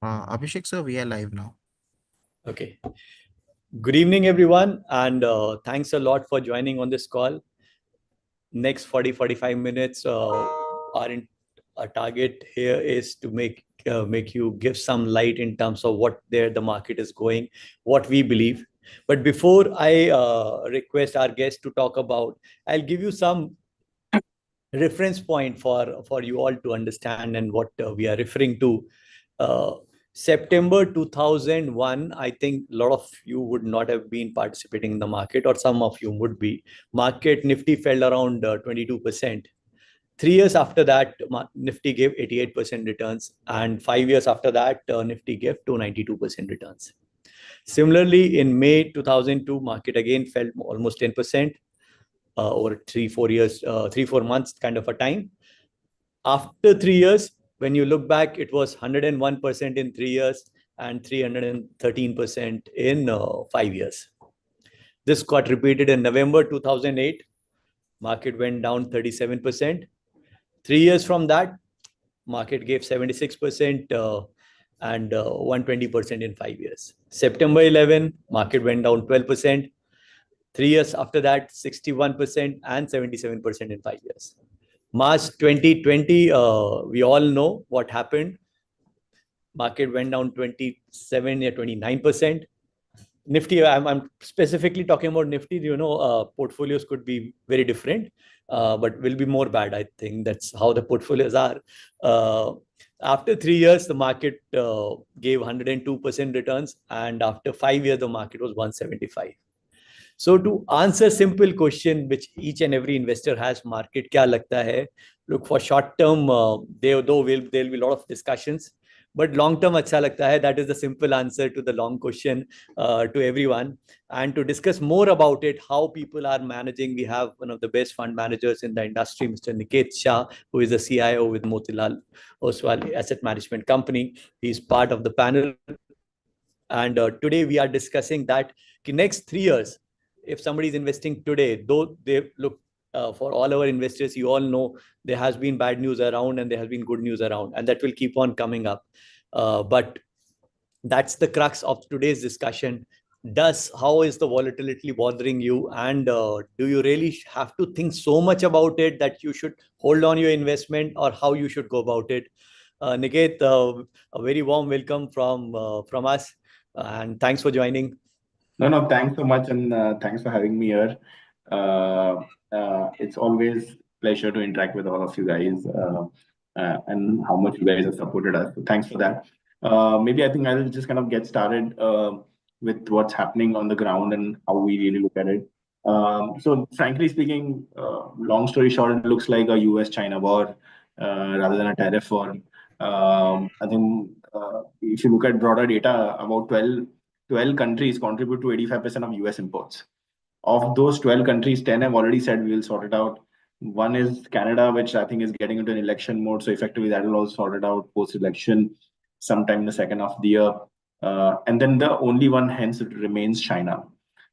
Abhishek, sir, we are live now. Okay. Good evening, everyone, and thanks a lot for joining on this call. Next 45 minutes, our target here is to make you give some light in terms of what the market is going, what we believe. But before I request our guests to talk about, I'll give you some reference point for you all to understand and what we are referring to. uh, September 2001, I think a lot of you would not have been participating in the market, or some of you would be. Market Nifty fell around 22%. 3 years after that, Nifty gave 88% returns, and 5 years after that, Nifty gave 292% returns. Similarly, in May 2002, market again fell almost 10% over 3 4 years, 3 4 months kind of a time. After 3 years, when you look back, it was 101% in 3 years and 313% in 5 years. This got repeated in November 2008. Market went down 37%. 3 years from that, market gave 76% and 120% in 5 years. September 11, market went down 12%. 3 years after that, 61% and 77% in 5 years. March 2020, we all know what happened. Market went down 27 or 29%. Nifty, I'm specifically talking about Nifty. Portfolios could be very different, but will be more bad. I think that's how the portfolios are. After 3 years, the market gave 102% returns, and after 5 years, the market was 175. So to answer simple question which each and every investor has, market kya lagta hai? Look, for short term, there'll be a lot of discussions, but long term acha lagta hai. That is the simple answer to the long question to everyone. And to discuss more about it, how people are managing, we have one of the best fund managers in the industry, Mr. Niket Shah, who is the CIO with Motilal Oswal Asset Management Company. He's part of the panel. And today we are discussing that next 3 years, if somebody is investing today, though they look, for all our investors, you all know there has been bad news around and there has been good news around, and that will keep on coming up. But that's the crux of today's discussion. How is the volatility bothering you, and do you really have to think so much about it that you should hold on your investment, or how you should go about it? Niket, a very warm welcome from us, and thanks for joining. No, thanks so much, and thanks for having me here. It's always pleasure to interact with all of you guys, and how much you guys have supported us. So thanks for that. Maybe I think I'll just kind of get started with what's happening on the ground and how we really look at it. So frankly speaking, long story short, it looks like a US-China war rather than a tariff war. I think if you look at broader data, about 12 countries contribute to 85% of US imports. Of those 12 countries, 10 have already said we will sort it out. One is Canada, which I think is getting into an election mode. So effectively, that will also sort it out post-election sometime in the second half of the year. And then the only one, hence, it remains China.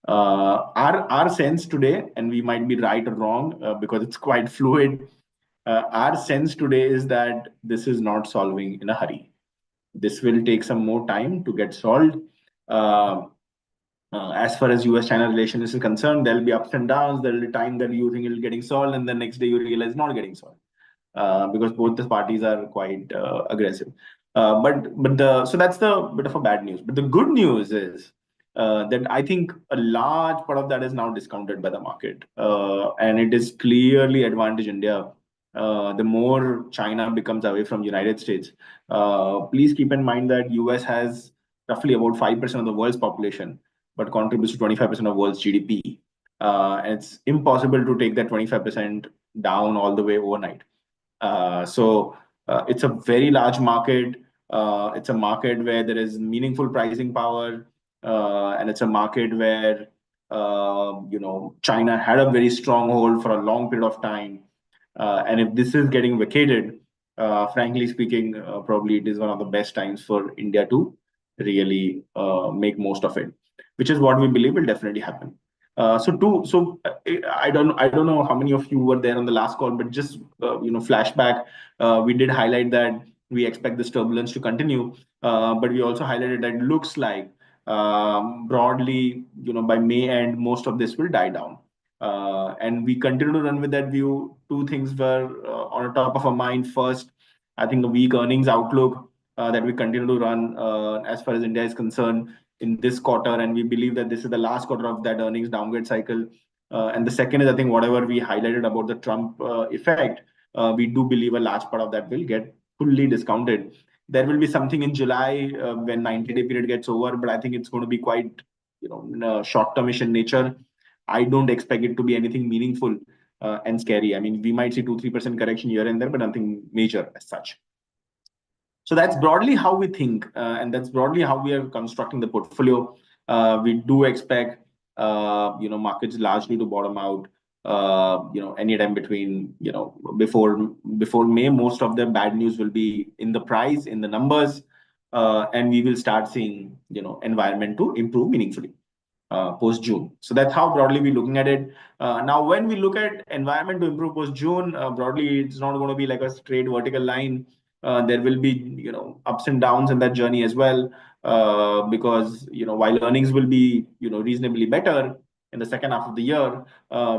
Our sense today, and we might be right or wrong because it's quite fluid, our sense today is that this is not solving in a hurry. This will take some more time to get solved. As far as US-China relations is concerned, there'll be ups and downs. There'll be time that you think it'll getting solved, and the next day you realize not getting solved, because both the parties are quite aggressive. So that's the bit of a bad news. But the good news is that I think a large part of that is now discounted by the market, and it is clearly advantage India. The more China becomes away from United States, please keep in mind that US has roughly about 5% of the world's population, but contributes to 25% of world's GDP. And it's impossible to take that 25% down all the way overnight. So it's a very large market. It's a market where there is meaningful pricing power, and it's a market where China had a very strong hold for a long period of time. And if this is getting vacated, frankly speaking, probably it is one of the best times for India to really make most of it, which is what we believe will definitely happen. So I don't know how many of you were there on the last call, but just flashback, we did highlight that we expect this turbulence to continue. But we also highlighted that it looks like broadly, by May end, most of this will die down. And we continue to run with that view. Two things were on the top of our mind. First, I think the weak earnings outlook that we continue to run as far as India is concerned in this quarter, and we believe that this is the last quarter of that earnings downgrade cycle. And the second is, I think, whatever we highlighted about the Trump effect, we do believe a large part of that will get fully discounted. There will be something in July when 90-day period gets over, but I think it's going to be quite, short-termish in nature. I don't expect it to be anything meaningful and scary. I mean, we might see 2-3% correction here and there, but nothing major as such. So that's broadly how we think, and that's broadly how we are constructing the portfolio. We do expect, markets largely to bottom out, anytime between, before May. Most of the bad news will be in the price, in the numbers, and we will start seeing, environment to improve meaningfully post June. So that's how broadly we're looking at it. Now, when we look at environment to improve post June, broadly it's not going to be like a straight vertical line. There will be ups and downs in that journey as well, because while earnings will be reasonably better in the second half of the year,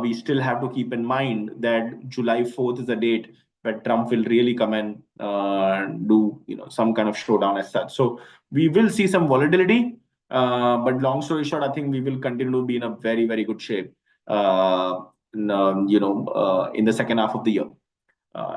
we still have to keep in mind that July 4th is the date where Trump will really come and do some kind of showdown as such. So we will see some volatility, but long story short, I think we will continue to be in a very, very good shape in the second half of the year.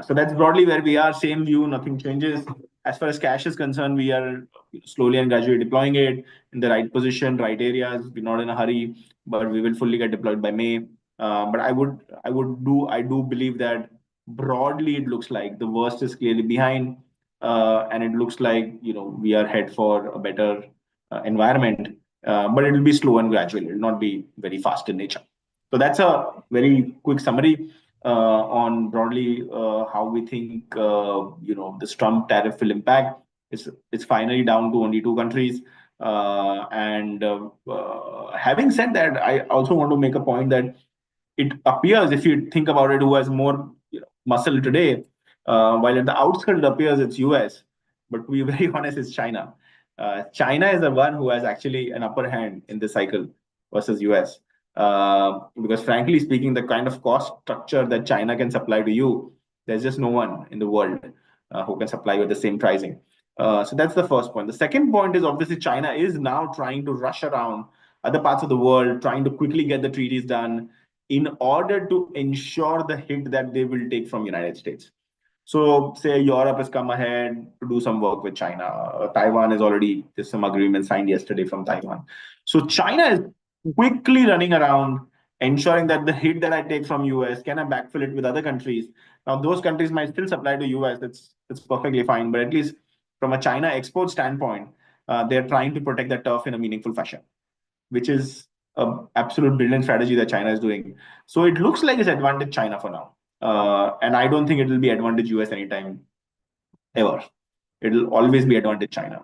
So that's broadly where we are. Same view, nothing changes. As far as cash is concerned, we are slowly and gradually deploying it in the right position, right areas. We're not in a hurry, but we will fully get deployed by May. But I do believe that broadly it looks like the worst is clearly behind, and it looks like we are head for a better environment. But it will be slow and gradual. It will not be very fast in nature. So that's a very quick summary on broadly how we think this Trump tariff will impact. It's finally down to only two countries. And having said that, I also want to make a point that it appears, if you think about it, who has more muscle today, while at the outskirts it appears it's US, but to be very honest, it's China. China is the one who has actually an upper hand in this cycle versus US. Because frankly speaking, the kind of cost structure that China can supply to you, there's just no one in the world who can supply you at the same pricing. So that's the first point. The second point is obviously China is now trying to rush around other parts of the world, trying to quickly get the treaties done in order to ensure the hit that they will take from United States. So say Europe has come ahead to do some work with China. Taiwan is already, there's some agreement signed yesterday from Taiwan. So China is quickly running around ensuring that the hit that I take from US, can I backfill it with other countries? Now those countries might still supply to US, that's perfectly fine, but at least from a China export standpoint, they're trying to protect the turf in a meaningful fashion, which is an absolute brilliant strategy that China is doing. So it looks like it's advantage China for now. And I don't think it will be advantage US anytime ever. It will always be advantage China.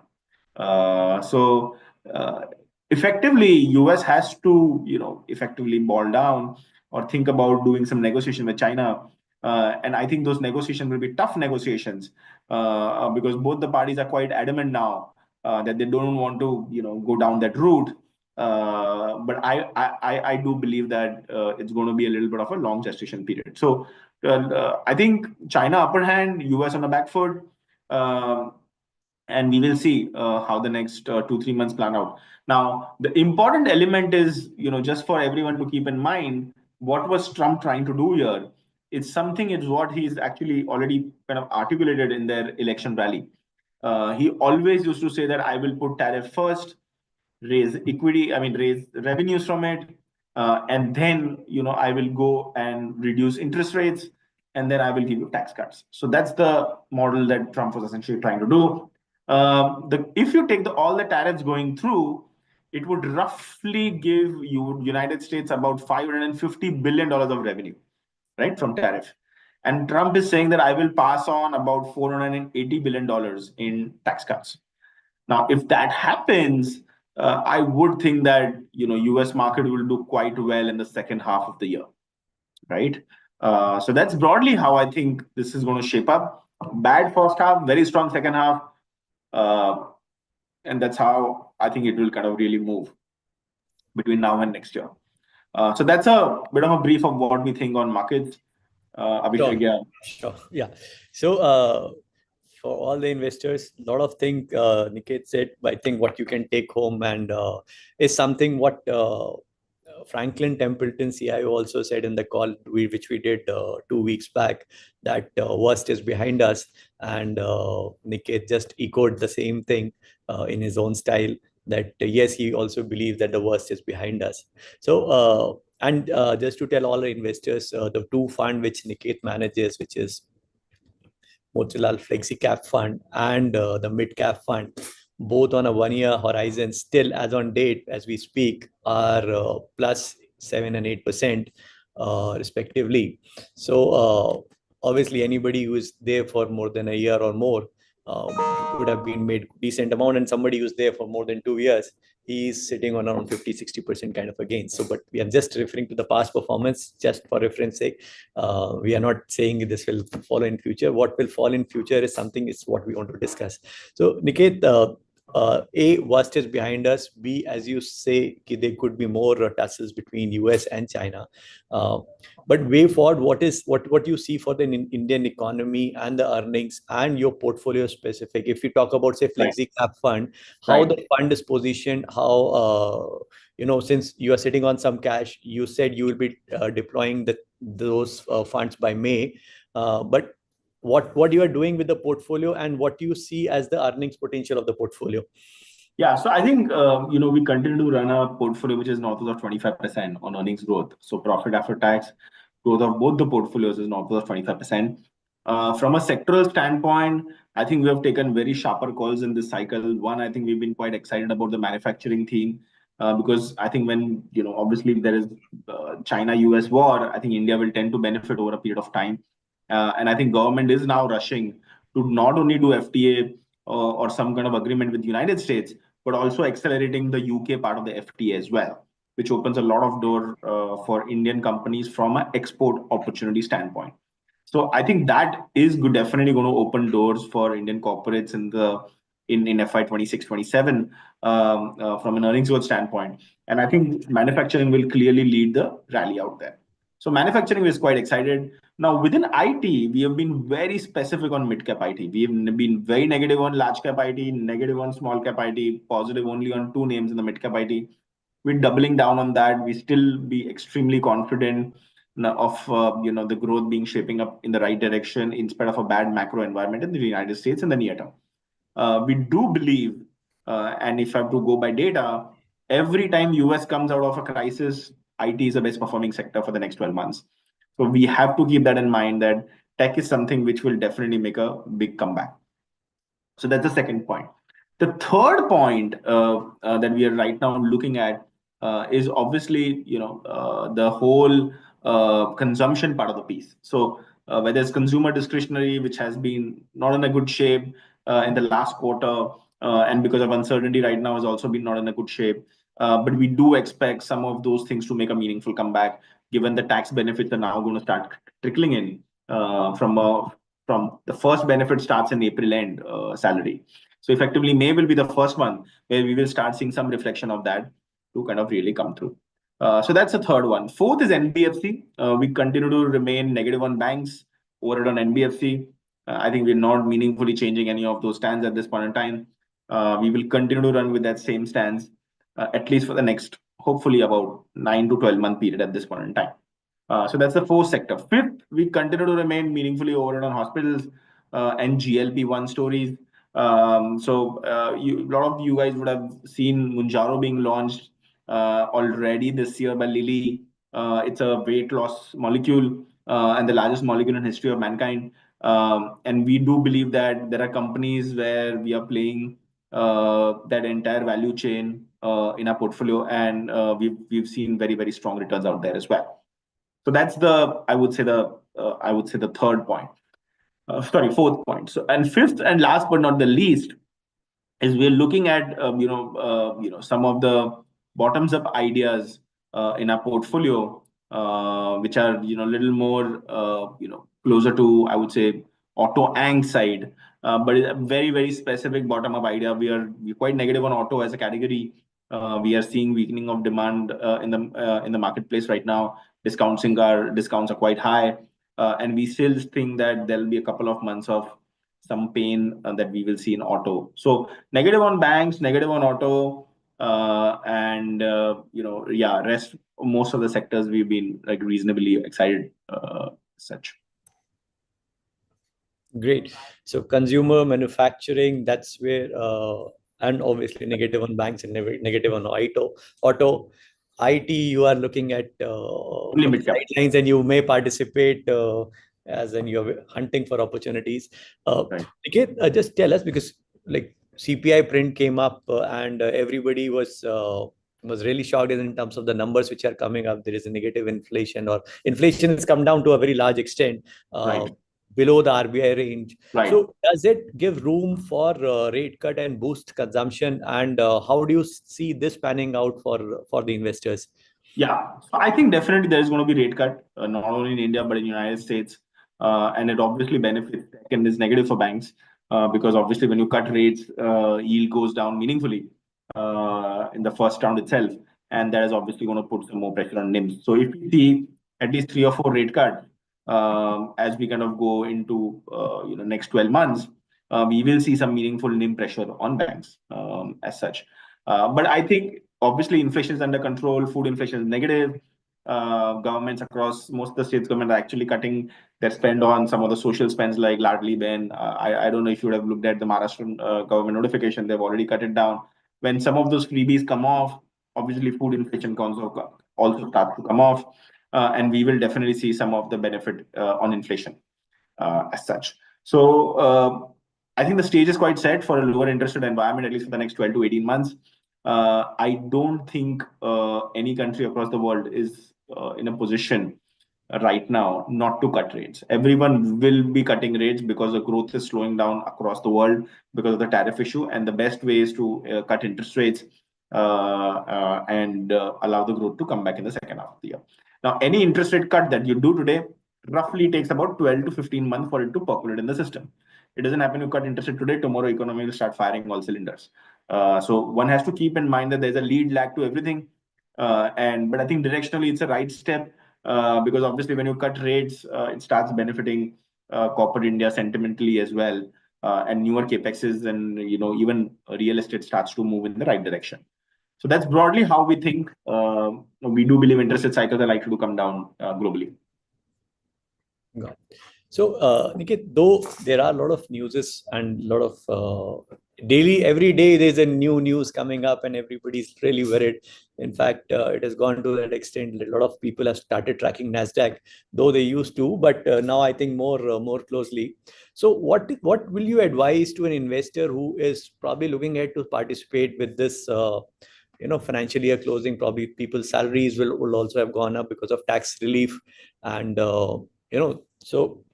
So effectively, US has to, effectively ball down or think about doing some negotiation with China. And I think those negotiations will be tough negotiations because both the parties are quite adamant now that they don't want to, go down that route. But I do believe that it's going to be a little bit of a long gestation period. So I think China upper hand, US on the back foot. And we will see how the next 2-3 months plan out. Now, the important element is, just for everyone to keep in mind, what was Trump trying to do here? It's something, it's what he's actually already kind of articulated in their election rally. He always used to say that I will put tariff first, raise raise revenues from it, and then, I will go and reduce interest rates, and then I will give you tax cuts. So that's the model that Trump was essentially trying to do. If you take all the tariffs going through, it would roughly give you United States about $550 billion of revenue, right, from tariff. And Trump is saying that I will pass on about $480 billion in tax cuts. Now, if that happens, I would think that US market will do quite well in the second half of the year, right? So that's broadly how I think this is going to shape up. Bad first half, very strong second half. And that's how I think it will kind of really move between now and next year. So that's a bit of a brief of what we think on markets. Abhishek, Sure, yeah. sure. Yeah. So, for all the investors, a lot of things Niket said, but I think what you can take home and is something what Franklin Templeton CIO also said in the call which we did 2 weeks back, that worst is behind us. And Niket just echoed the same thing in his own style, that yes, he also believes that the worst is behind us. So, and just to tell all the investors, the two fund which Niket manages, which is Motilal Flexi Cap Fund and the Mid Cap Fund, both on a 1 year horizon, still as on date, as we speak, are plus 7 and 8%, respectively. So, obviously, anybody who is there for more than a year or more would have been made decent amount, and somebody who's there for more than 2 years, he's sitting on around 50-60% kind of a gain. So, but we are just referring to the past performance, just for reference sake. We are not saying this will follow in future. What will fall in future is something is what we want to discuss. So, Niket, A, worst is behind us. B, as you say, there could be more tussles between US and China. Uh, but way forward, what you see for the Indian economy and the earnings and your portfolio specific? If you talk about, say, Right. Flexi Cap Fund, how Right. the fund is positioned, how since you are sitting on some cash, you said you will be deploying those funds by May. But what you are doing with the portfolio and what you see as the earnings potential of the portfolio? Yeah, so I think we continue to run a portfolio which is north of 25% on earnings growth. So profit after tax growth of both the portfolios is north of 25%. From a sectoral standpoint, I think we have taken very sharper calls in this cycle. One, I think we've been quite excited about the manufacturing theme, because I think when obviously there is China-US war, I think India will tend to benefit over a period of time, and I think government is now rushing to not only do FTA or some kind of agreement with the United States, but also accelerating the UK part of the FTA as well, which opens a lot of door for Indian companies from an export opportunity standpoint. So I think that is good, definitely going to open doors for Indian corporates in FY 26-27 from an earnings growth standpoint. And I think manufacturing will clearly lead the rally out there. So manufacturing is quite excited. Now within IT, we have been very specific on mid cap IT. We have been very negative on large cap IT, negative on small cap IT, positive only on two names in the mid cap IT. We're doubling down on that. We still be extremely confident of the growth being shaping up in the right direction in spite of a bad macro environment in the United States in the near term. We do believe, and if I have to go by data, every time US comes out of a crisis, IT is the best performing sector for the next 12 months. So we have to keep that in mind, that tech is something which will definitely make a big comeback. So that's the second point. The third point that we are right now looking at is obviously the whole consumption part of the piece. So whether it's consumer discretionary, which has been not in a good shape in the last quarter, and because of uncertainty right now has also been not in a good shape. But we do expect some of those things to make a meaningful comeback, given the tax benefits are now going to start trickling in from the first benefit starts in April end salary. So effectively, May will be the first month where we will start seeing some reflection of that to kind of really come through. So that's the third one. Fourth is NBFC. We continue to remain negative on banks, over it on NBFC. I think we're not meaningfully changing any of those stands at this point in time. We will continue to run with that same stance, at least for the next, hopefully, about 9 to 12-month period at this point in time. So that's the fourth sector. Fifth, we continue to remain meaningfully over on hospitals and GLP-1 stories. So a lot of you guys would have seen Munjaro being launched already this year by Lilly. It's a weight loss molecule and the largest molecule in history of mankind. And we do believe that there are companies where we are playing that entire value chain in our portfolio, and we've seen very, very strong returns out there as well. So that's I would say the third point. Fourth point. So, and fifth and last but not the least is we're looking at some of the bottoms up ideas in our portfolio, which are a little more closer to, I would say, auto ang side, but it's a very, very specific bottom-up idea. We're quite negative on auto as a category. We are seeing weakening of demand in the marketplace right now. Discounts are quite high, and we still think that there'll be a couple of months of some pain that we will see in auto. So negative on banks, negative on auto, and rest most of the sectors we've been like reasonably excited such. Great. So consumer manufacturing, that's where, and obviously negative on banks and negative on auto. IT, you are looking at Only from the mid cap. sidelines, and you may participate as in you're hunting for opportunities. Right. Niket, just tell us, because like CPI print came up and everybody was really shocked in terms of the numbers which are coming up. There is a negative inflation, or inflation has come down to a very large extent. Right. Below the RBI range. Right. So does it give room for rate cut and boost consumption? And how do you see this panning out for the investors? Yeah, so I think definitely there is going to be rate cut, not only in India but in United States, and it obviously benefits tech and is negative for banks because obviously when you cut rates, yield goes down meaningfully in the first round itself, and that is obviously going to put some more pressure on NIMs. So if we see at least 3 or 4 rate cuts as we kind of go into next 12 months, we will see some meaningful NIM pressure on banks as such. But I think obviously inflation is under control, food inflation is negative. Governments across most of the states government are actually cutting their spend on some of the social spends like Ladli Ben. I don't know if you would have looked at the Maharashtrian government notification. They've already cut it down. When some of those freebies come off, obviously food inflation also starts to come off. And we will definitely see some of the benefit on inflation as such. So I think the stage is quite set for a lower interest rate environment, at least for the next 12 to 18 months. I don't think any country across the world is in a position right now not to cut rates. Everyone will be cutting rates because the growth is slowing down across the world because of the tariff issue. And the best way is to cut interest rates and allow the growth to come back in the second half of the year. Now, any interest rate cut that you do today roughly takes about 12 to 15 months for it to percolate in the system. It doesn't happen you cut interest rate today, tomorrow economy will start firing all cylinders. So one has to keep in mind that there's a lead lag to everything. But I think directionally it's a right step because obviously when you cut rates, it starts benefiting corporate India sentimentally as well. And newer Capexes and even real estate starts to move in the right direction. So that's broadly how we think. We do believe interest rate cycles are likely to come down globally. Got it. So, Niket, though there are a lot of newses and a lot of every day there's a new news coming up and everybody's really worried. In fact, it has gone to that extent. A lot of people have started tracking Nasdaq, though they used to, but now I think more closely. So, what will you advise to an investor who is probably looking at to participate with this? Financial year closing, probably people's salaries will also have gone up because of tax relief, and so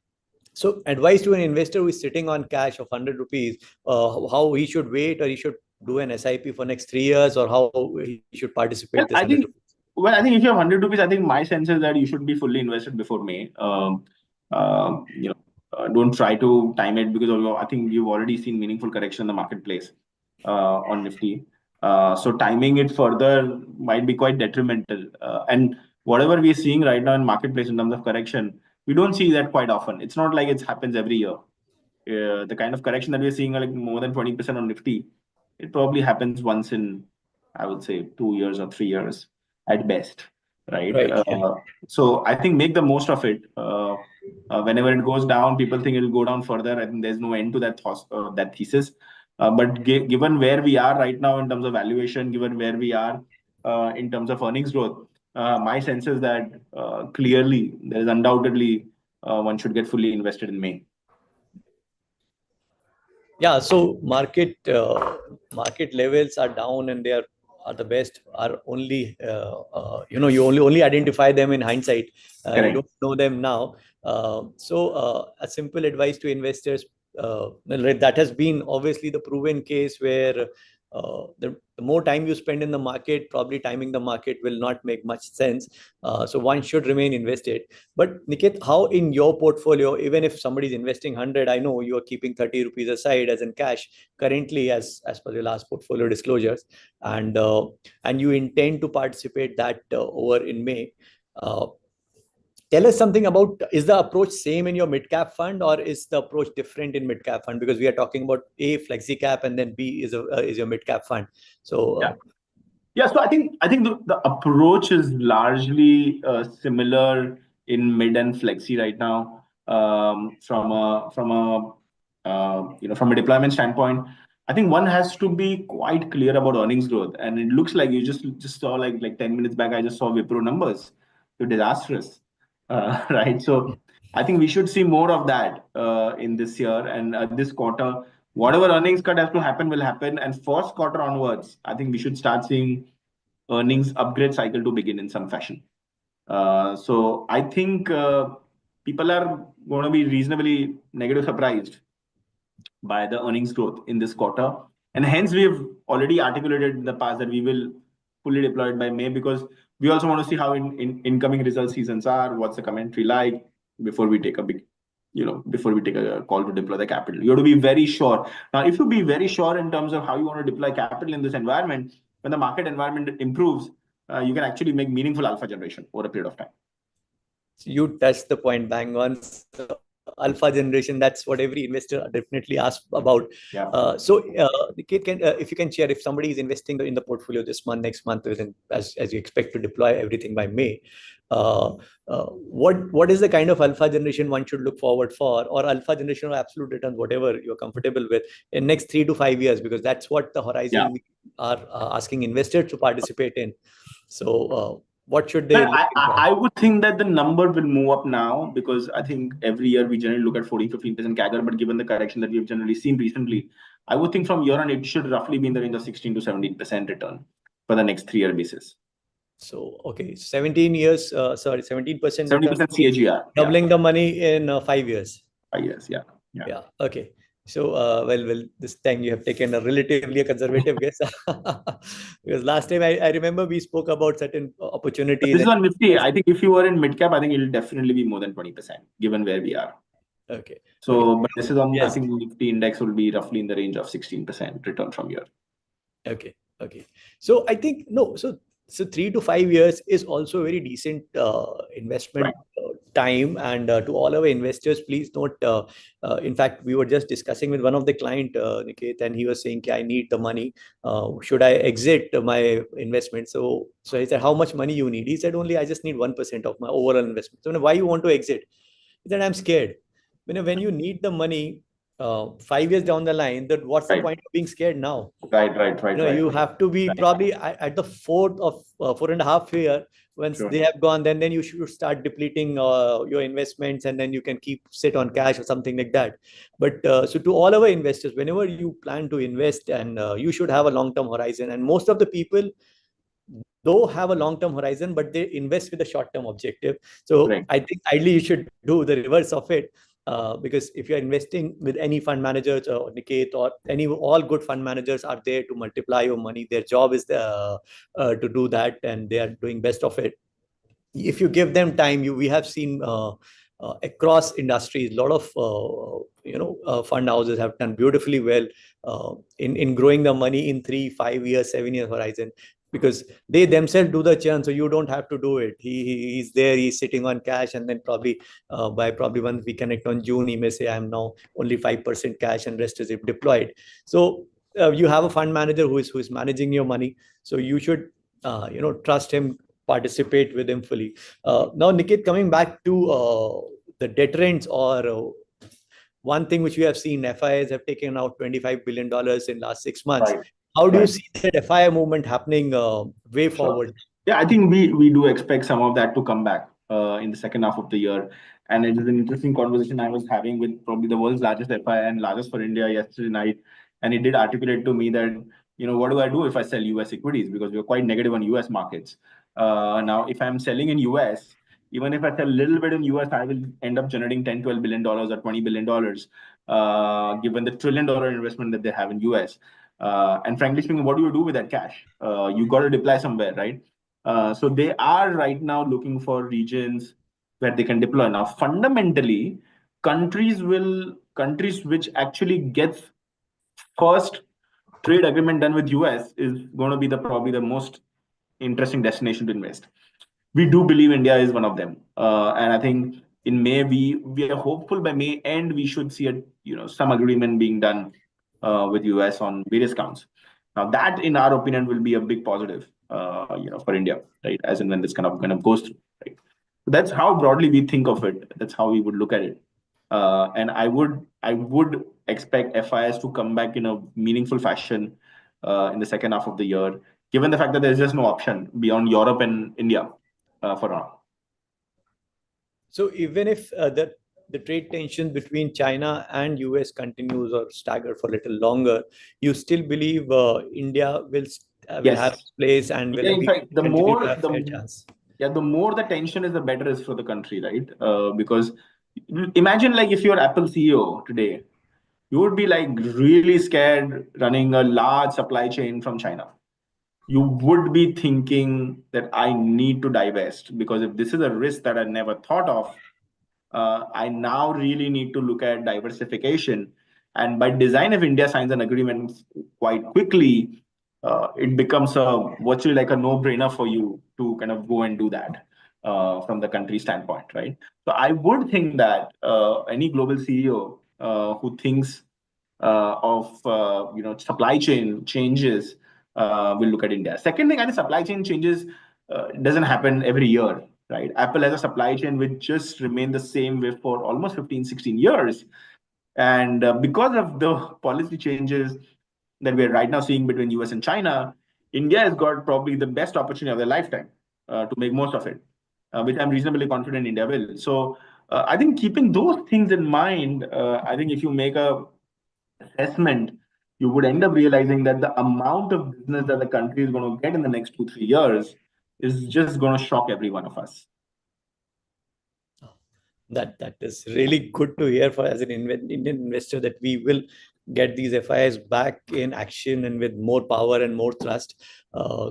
advice to an investor who is sitting on cash of 100 rupees, how he should wait, or he should do an SIP for next 3 years, or how he should participate Well, this 100 rupees. I think if you have 100 rupees, I think my sense is that you should be fully invested before May. Don't try to time it because I think you've already seen meaningful correction in the marketplace on Nifty. So timing it further might be quite detrimental. And whatever we're seeing right now in marketplace in terms of correction, we don't see that quite often. It's not like it happens every year. The kind of correction that we're seeing, like more than 20% on Nifty, it probably happens once in, I would say, 2 years or 3 years at best, right? Yeah. So I think make the most of it. Whenever it goes down, people think it'll go down further. I think there's no end to that thesis. But given where we are right now in terms of valuation, given where we are in terms of earnings growth, my sense is that clearly there is undoubtedly one should get fully invested in May. Yeah, so market levels are down, and they are the best. Are only you only identify them in hindsight. You don't know them now. So a simple advice to investors, that has been obviously the proven case where the more time you spend in the market, probably timing the market will not make much sense. So one should remain invested. But Niket, how in your portfolio, even if somebody is investing 100, I know you are keeping 30 rupees aside as in cash currently, as per your last portfolio disclosures, and you intend to participate that over in May. Tell us something about, is the approach same in your mid cap fund, or is the approach different in mid cap fund? Because we are talking about A, flexi cap, and then B is your mid cap fund. So Yeah. Yeah, so I think the approach is largely similar in mid and flexi right now. From a deployment standpoint, I think one has to be quite clear about earnings growth, and it looks like you just saw like 10 minutes back. I just saw Wipro numbers. They're disastrous, right? So I think we should see more of that in this year and this quarter. Whatever earnings cut has to happen will happen, and first quarter onwards, I think we should start seeing earnings upgrade cycle to begin in some fashion. So I think people are going to be reasonably negative surprised by the earnings growth in this quarter. And hence, we've already articulated in the past that we will fully deploy it by May, because we also want to see how incoming result seasons are, what's the commentary like before we take a before we take a call to deploy the capital. You have to be very sure. Now, if you be very sure in terms of how you want to deploy capital in this environment, when the market environment improves, you can actually make meaningful alpha generation over a period of time. you touched the point bang on. So, alpha generation, that's what every investor definitely asks about. Yeah. If you can share, if somebody is investing in the portfolio this month, next month, as you expect to deploy everything by May, what is the kind of alpha generation one should look forward for, or alpha generation or absolute returns, whatever you're comfortable with, in next 3 to 5 years, because that's what the horizon we are asking investors to participate in. So what should they look for? I would think that the number will move up now, because I think every year we generally look at 14-15% CAGR, but given the correction that we've generally seen recently, I would think from year on it should roughly be in the range of 16 to 17% return for the next 3-year basis. So, okay, 17% 70% CAGR. doubling the money in 5 years. 5 years, yeah. Yeah, okay. So, well, this time you have taken a relatively conservative guess. Because last time I remember we spoke about certain opportunities. This is on Nifty. I think if you were in mid cap, I think it'll definitely be more than 20%, given where we are. Okay. So, but this is on, Yes. I think Nifty index will be roughly in the range of 16% return from here. Okay. So I think, so 3 to 5 years is also a very decent investment time. And to all our investors, please note, in fact, we were just discussing with one of the client, Niket, and he was saying, I need the money. Should I exit my investment? So he said, how much money you need? He said, only I just need 1% of my overall investment. So why you want to exit? He said, I'm scared. When you need the money 5 years down the line, that what's the point of being scared now? Right. You have to be probably at the fourth of 4.5 year. Once they have gone, then you should start depleting your investments, and then you can sit on cash or something like that. But so to all our investors, whenever you plan to invest, and you should have a long-term horizon. And most of the people though have a long-term horizon, but they invest with a short-term objective. So I think ideally you should do the reverse of it. Because if you're investing with any fund managers or Niket or all good fund managers are there to multiply your money. Their job is to do that, and they are doing best of it. If you give them time, we have seen across industries, a lot of fund houses have done beautifully well in growing the money in 3, 5 years, 7 year horizon. Because they themselves do the churn, so you don't have to do it. He's there, he's sitting on cash, and then probably once we connect on June, he may say, I'm now only 5% cash and rest is deployed. So you have a fund manager who is managing your money. So you should trust him, participate with him fully. Now, Niket, coming back to the deterrents, or one thing which we have seen, FIs have taken out $25 billion in last 6 months. How do you see that FII movement happening way forward? Yeah, I think we do expect some of that to come back in the second half of the year. And it is an interesting conversation I was having with probably the world's largest FI and largest for India yesterday night. And it did articulate to me that, what do I do if I sell US equities? Because we're quite negative on US markets. Now, if I'm selling in US, even if I sell a little bit in US, I will end up generating $10, $12 billion or $20 billion, given the $1 trillion investment that they have in US. And frankly speaking, what do you do with that cash? You got to deploy somewhere, right? So they are right now looking for regions where they can deploy. Now, fundamentally, countries which actually gets first trade agreement done with US is going to be probably the most interesting destination to invest. We do believe India is one of them, and I think in May we are hopeful by May end we should see some agreement being done with US on various counts. Now that, in our opinion, will be a big positive, for India, right? As and when this kind of goes through, right? So that's how broadly we think of it. That's how we would look at it. And I would expect FIS to come back in a meaningful fashion in the second half of the year, given the fact that there's just no option beyond Europe and India for now. So even if the trade tension between China and US continues or stagger for a little longer, you still believe India will have Yes. its place and will Yeah, in fact, continue to have fair chance. the more the tension is, the better is for the country, right? Because imagine, like, if you're Apple CEO today, you would be like really scared running a large supply chain from China. You would be thinking that I need to divest, because if this is a risk that I never thought of, I now really need to look at diversification. And by design, if India signs an agreement quite quickly, it becomes virtually like a no-brainer for you to kind of go and do that from the country standpoint, right? So I would think that any global CEO who thinks of supply chain changes will look at India. Second thing, I think supply chain changes doesn't happen every year, right? Apple has a supply chain which just remained the same way for almost 15, 16 years. And because of the policy changes that we're right now seeing between US and China, India has got probably the best opportunity of their lifetime to make most of it, which I'm reasonably confident India will. So I think keeping those things in mind, I think if you make a assessment, you would end up realizing that the amount of business that the country is going to get in the next 2, 3 years is just going to shock every one of us. That is really good to hear for as an Indian investor, that we will get these FIs back in action and with more power and more trust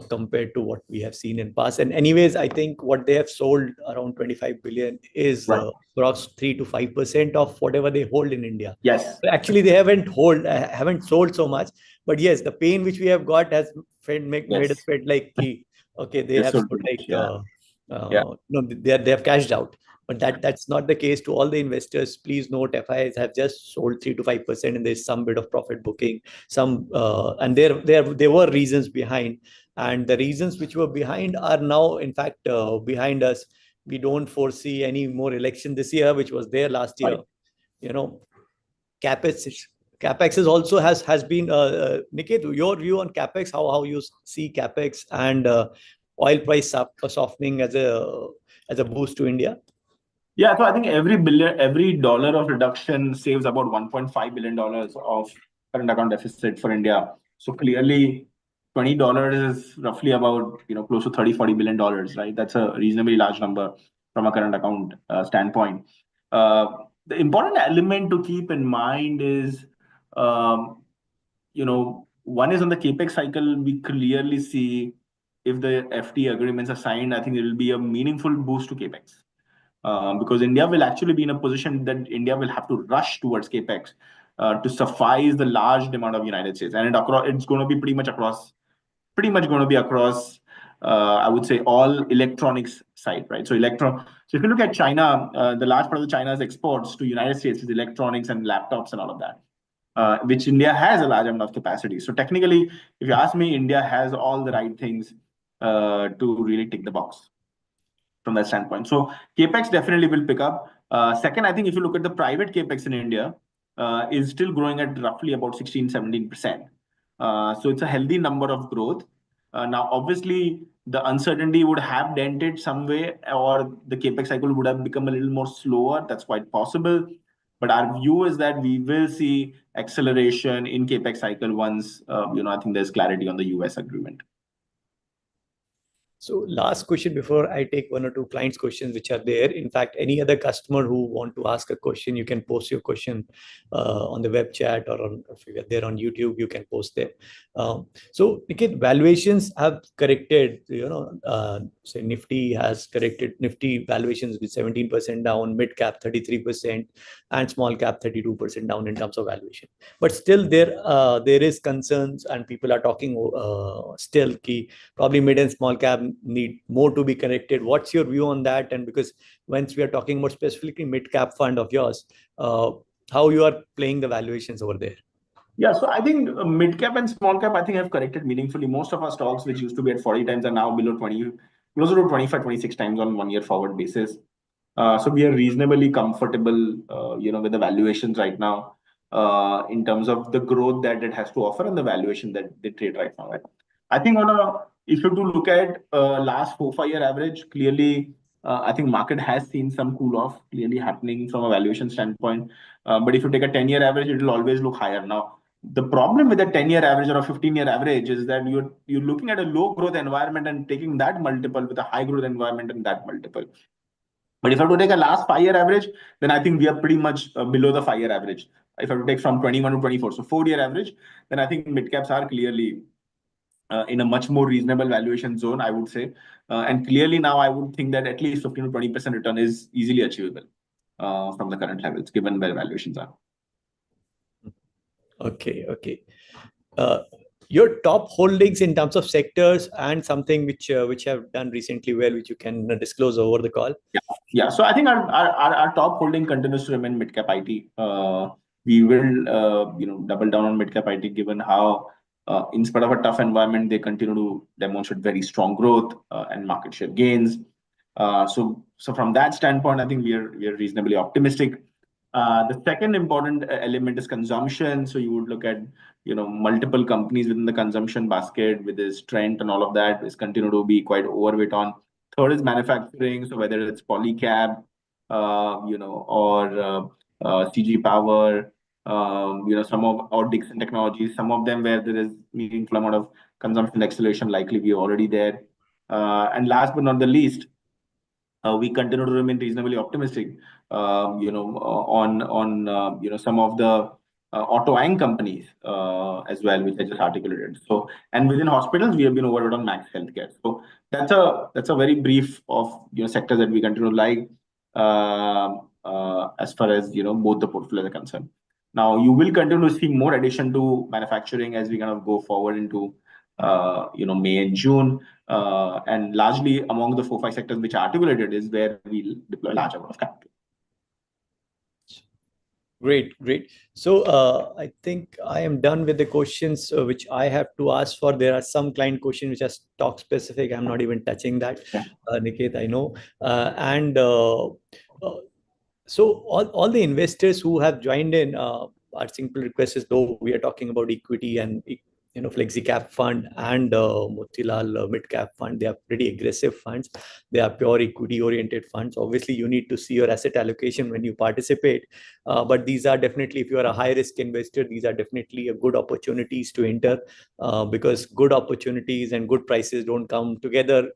compared to what we have seen in past. And anyways, I think what they have sold, around 25 billion, is Right. gross 3 to 5% of whatever they hold in India. Yes. Actually, they haven't sold so much, but yes, the pain which we have got has made us feel like okay, they Yes, have so sold like yeah. Yeah. no, they have cashed out. But that's not the case to all the investors. Please note, FIs have just sold 3 to 5%, and there's some bit of profit booking. And there were reasons behind, and the reasons which were behind are now, in fact, behind us. We don't foresee any more election this year, which was there last year. Right. You know, capex is also has been Niket, your view on capex, how you see capex and oil price softening as a boost to India. Yeah, so I think every dollar of reduction saves about $1.5 billion of current account deficit for India. So clearly, $20 is roughly about close to $30-40 billion, right? That's a reasonably large number from a current account standpoint. The important element to keep in mind is, one is on the Capex cycle. We clearly see if the FTA agreements are signed, I think it will be a meaningful boost to Capex. Because India will actually be in a position that India will have to rush towards Capex to suffice the large demand of United States, and it's going to be pretty much going to be across. I would say all electronics side, right? So So if you look at China, the large part of China's exports to United States is electronics and laptops and all of that, which India has a large amount of capacity. So technically, if you ask me, India has all the right things to really tick the box from that standpoint. So capex definitely will pick up. Second, I think if you look at the private capex in India, is still growing at roughly about 16-17%. So it's a healthy number of growth. Now, obviously, the uncertainty would have dented some way, or the capex cycle would have become a little more slower. That's quite possible. But our view is that we will see acceleration in capex cycle once I think there's clarity on the US agreement. So last question before I take one or two clients' questions which are there. In fact, any other customer who want to ask a question, you can post your question on the web chat, or if you are there on YouTube, you can post there. So Niket, valuations have corrected. Say Nifty has corrected. Nifty valuations with 17% down, mid cap 33%, and small cap 32% down in terms of valuation. But still, there is concerns, and people are talking still key. Probably mid and small cap need more to be corrected. What's your view on that? And because once we are talking more specifically mid cap fund of yours, how you are playing the valuations over there? Yeah, so I think mid cap and small cap, I think have corrected meaningfully. Most of our stocks, which used to be at 40 times, are now below 20, closer to 25, 26 times on 1 year forward basis. So we are reasonably comfortable, with the valuations right now, in terms of the growth that it has to offer and the valuation that they trade right now. Right? I think if you to look at last 4-5 year average, clearly, I think market has seen some cool off clearly happening from a valuation standpoint. But if you take a 10-year average, it will always look higher. Now, the problem with a 10-year average or a 15-year average is that you're looking at a low growth environment and taking that multiple with a high growth environment and that multiple. But if I have to take a last 5 year average, then I think we are pretty much below the 5 year average. If I have to take from 21 to 24, so 4 year average, then I think mid caps are clearly in a much more reasonable valuation zone, I would say. And clearly now I would think that at least 15 to 20% return is easily achievable from the current levels, given where valuations are. Okay. Your top holdings in terms of sectors and something which have done recently well, which you can disclose over the call. Yeah. So I think our top holding continues to remain mid cap IT. We will double down on mid cap IT, given how in spite of a tough environment, they continue to demonstrate very strong growth and market share gains. So from that standpoint, I think we are reasonably optimistic. The second important element is consumption. So you would look at multiple companies within the consumption basket with this trend and all of that is continue to be quite overweight on. Third is manufacturing. So whether it's Polycab, or CG Power, some of or Dixon Technologies, some of them where there is meaningful amount of consumption acceleration, likely we are already there. And last but not the least, we continue to remain reasonably optimistic, on some of the auto ang companies as well, which I just articulated. So, and within hospitals, we have been overweight on Max Healthcare. So that's a very brief of sectors that we continue to like as far as both the portfolios are concerned. Now you will continue to see more addition to manufacturing as we kind of go forward into May and June. And largely among the 4-5 sectors which are articulated is where we deploy large amount of capital. Great. So I think I am done with the questions which I have to ask for. There are some client questions which are stock specific. I'm not even touching that, Niket, I know. So all the investors who have joined in, our simple request is, though we are talking about equity and Flexi Cap Fund and Motilal Mid Cap Fund, they are pretty aggressive funds. They are pure equity oriented funds. Obviously, you need to see your asset allocation when you participate. But these are definitely, if you are a high risk investor, these are definitely a good opportunities to enter because good opportunities and good prices don't come together.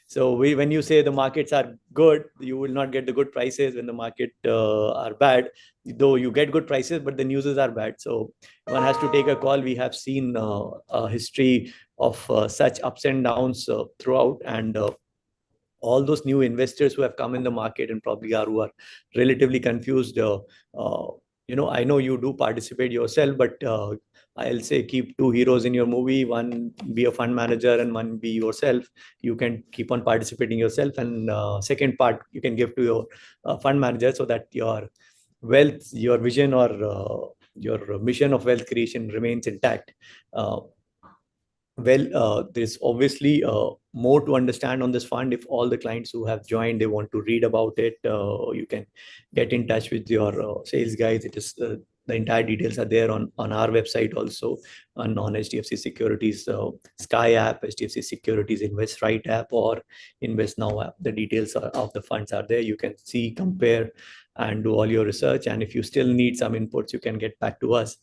So when you say the markets are good, you will not get the good prices when the market are bad. Though you get good prices, but the news are bad. So one has to take a call. We have seen a history of such ups and downs throughout, and all those new investors who have come in the market and probably who are relatively confused. I know you do participate yourself, but I'll say keep two heroes in your movie. One be a fund manager and one be yourself. You can keep on participating yourself, and second part you can give to your fund manager so that your wealth, your vision, or your mission of wealth creation remains intact. There's obviously more to understand on this fund. If all the clients who have joined, they want to read about it, you can get in touch with your sales guys. It is the entire details are there on our website also, on HDFC Securities Sky app, HDFC Securities Invest Right app, or Invest Now app. The details of the funds are there. You can see, compare, and do all your research. And if you still need some inputs, you can get back to us.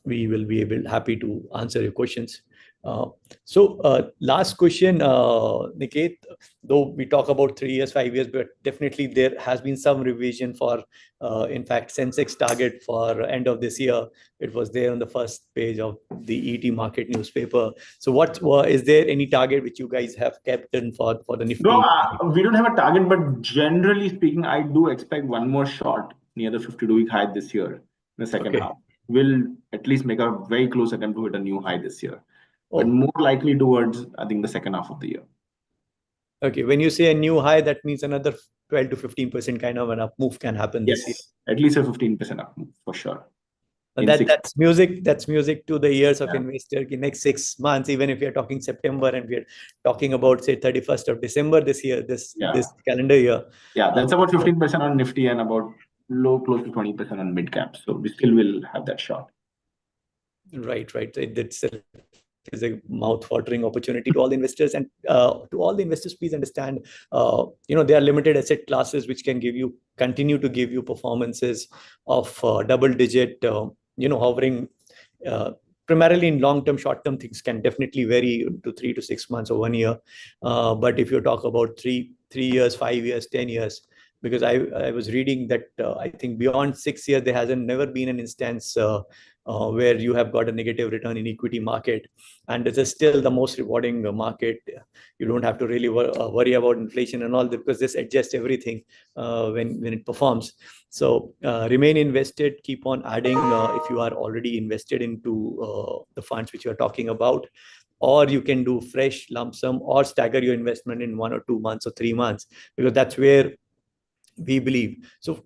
We will be happy to answer your questions. Uh, so last question, Niket, though we talk about 3 years, 5 years, but definitely there has been some revision for, in fact, Sensex target for end of this year. It was there on the first page of the ET Market newspaper. So is there any target which you guys have kept in for the No, Nifty? we don't have a target, but generally speaking, I do expect one more shot near the 52-week high this year in the second Okay. half. We'll at least make a very close attempt to hit a new high this year, but Oh, more likely towards, I think, the second half of the year. okay. When you say a new high, that means another 12 to 15% kind of an up move can happen this year. Yes, at least a 15% up for sure. And In six, that's music. That's music to the ears of yeah, investor. In next 6 months, even if we are talking September and we are talking about say 31st of December this year, yeah, this calendar year. yeah. Uh, That's about 15% on Nifty and about low, close to 20% on mid cap. So we still will have that shot. right, right. That's is a mouth-watering opportunity to all the investors, and to all the investors, please understand, there are limited asset classes which can continue to give you performances of double-digit, hovering. Uh, Primarily in long-term, short-term things can definitely vary to 3 to 6 months or 1 year. But if you talk about 3 years, 5 years, 10 years, because I was reading that I think beyond 6 years there hasn't never been an instance where you have got a negative return in equity market, and this is still the most rewarding market. You don't have to really worry about inflation and all that, because this adjusts everything when it performs. So remain invested, keep on adding if you are already invested into the funds which you are talking about, or you can do fresh lump sum or stagger your investment in 1 or 2 months or 3 months, because that's where we believe. So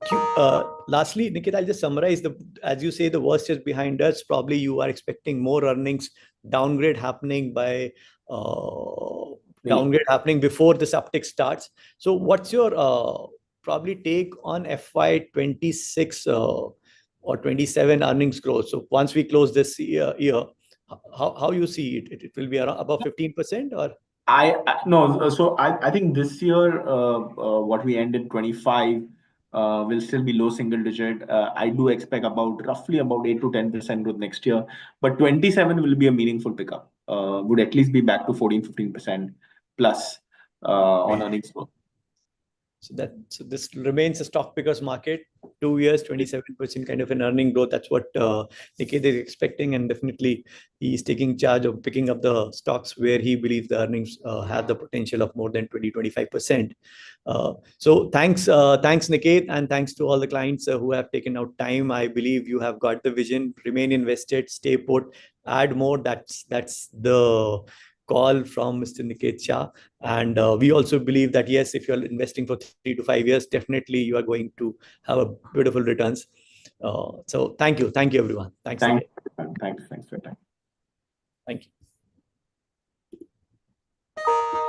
lastly, Niket, I'll just summarize as you say, the worst is behind us. Probably you are expecting more earnings downgrade happening before this uptick starts. So what's your probably take on FY26 or 27 earnings growth? So once we close this year, how you see it? It will be around above 15%, or? No, so I think this year, what we ended 25 will still be low single digit. I do expect roughly about 8 to 10% growth next year, but 27 will be a meaningful pickup. Would at least be back to 14-15% plus on earnings growth. So this remains a stock pickers market. 2 years, 27% kind of an earning growth. That's what Niket is expecting, and definitely he's taking charge of picking up the stocks where he believes the earnings have the potential of more than 20-25%. So thanks Niket, and thanks to all the clients who have taken out time. I believe you have got the vision. Remain invested, stay put, add more. That's the call from Mr. Niket Shah. And we also believe that, yes, if you're investing for 3 to 5 years, definitely you are going to have a beautiful returns. So thank you. Thank you, everyone. Thanks. Thanks for your time. Thank you.